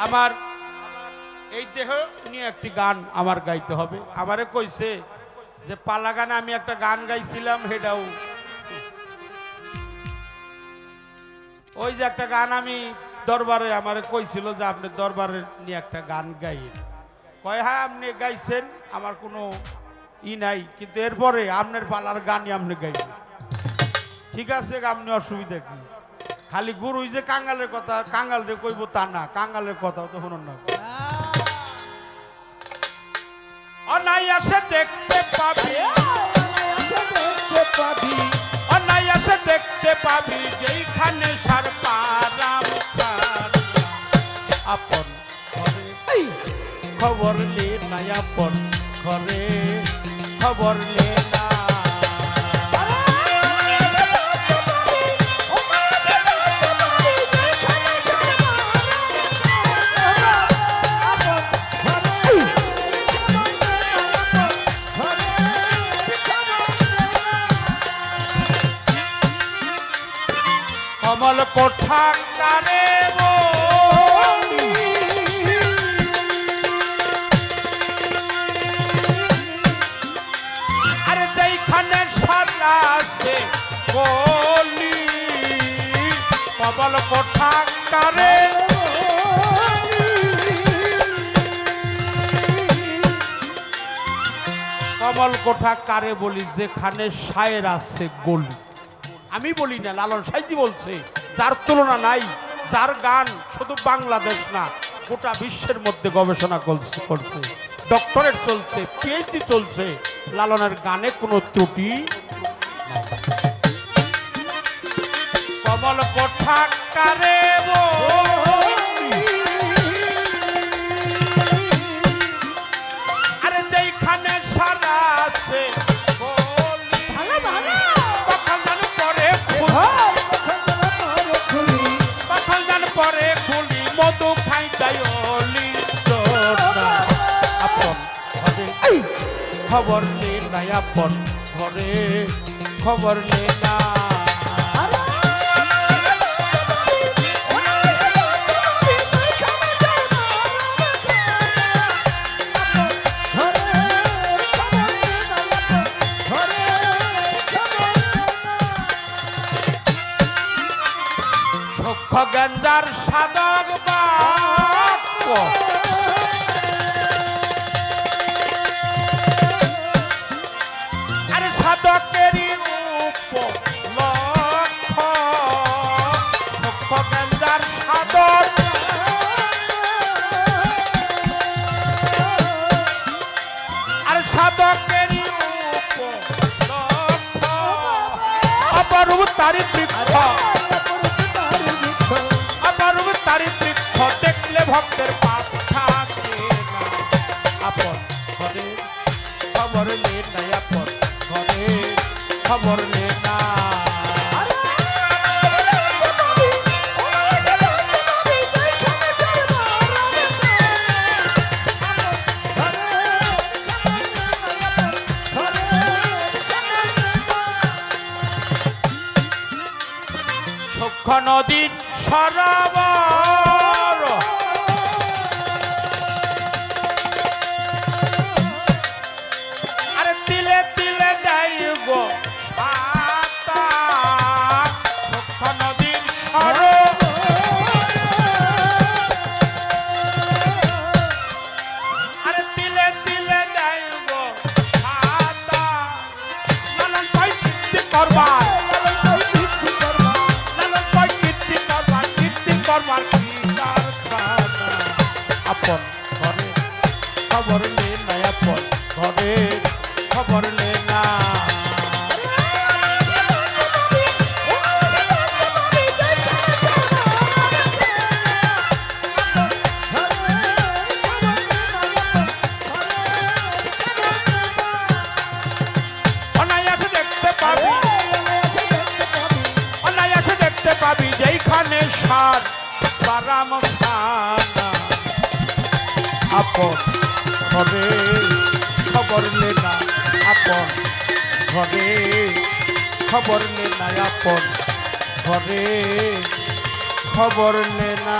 আমার এই দেহ নিয়ে একটি গান আমার গাইতে হবে। আমারে কইছে যে পালা গানে আমি একটা গান গাইছিলাম, সেটাও ওই যে একটা গান আমি দরবারে আমারে কইছিল যে আপনি দরবারে নিয়ে একটা গান গাইন। কয় হ্যাঁ আপনি গাইছেন, আমার কোনো ই নাই, কিন্তু এরপরে আপনার পালার গানই আপনি গাইবেন। ঠিক আছে, আপনি অসুবিধা কি? খালি গুরুই যে কাঙ্গালের কথা কাঙ্গাল রে কইব তা না, কাঙ্গালের কথাও তো শুনুন না। অনায়াসে দেখতে পাবি, অনায়াসে দেখতে পাবি যেইখানে সার পারাম আপন ঘরে খবর লে না, আপন ঘরে খবর লে না। কমল কোঠা কারে আরে যেইখানে সারা আছে বলি, কমল কোঠা কারে কমল কোঠা কারে বলি, যেখানে শায়ের আছে গলি। আমি বলি না, লালন সাইজি বলছে, যার তুলনা নাই, যার গান শুধু বাংলাদেশ না গোটা বিশ্বের মধ্যে গবেষণা করছে, ডক্টরেট চলছে, পিএইচডি চলছে, লালনের গানে কোনো ত্রুটি নাই। কমল কোঠা কারে আরে যেইখানে সারা আছে পরে খুলি মধু খাই যাইলি আপন ঘরে খবর নে না, আপন ঘরে খবর নে না। গঞ্জার সাধক বাক্য আরে সাধকেরই উপলক্ষ, গঞ্জার সাধক আরে সাধকেরই উপলক্ষ, অপরূপ তারি বৃক্ষ দেখলে ভক্তের পাপ থাকে না, আপন ঘরে খবর নে না, আপন ঘরে খবর নে না। সূক্ষ্ম নদীর সরোবর আরে তিলে তিলে দেয় গো সূক্ষ্ম নদীর আরে তিলে তিলে দেয় গো নানান ভাই কীর্তি করবার আপন ঘরে খবর নে না, আপন ঘরে খবর নে না। অনায়াসে দেখতে পাবি, অনায়াসে দেখতে পাবি যেইখানে সার বারাম খানা, আপন ঘরে খবর নে না, আপন ঘরে খবর নে না, আপন ঘরে খবর নে না।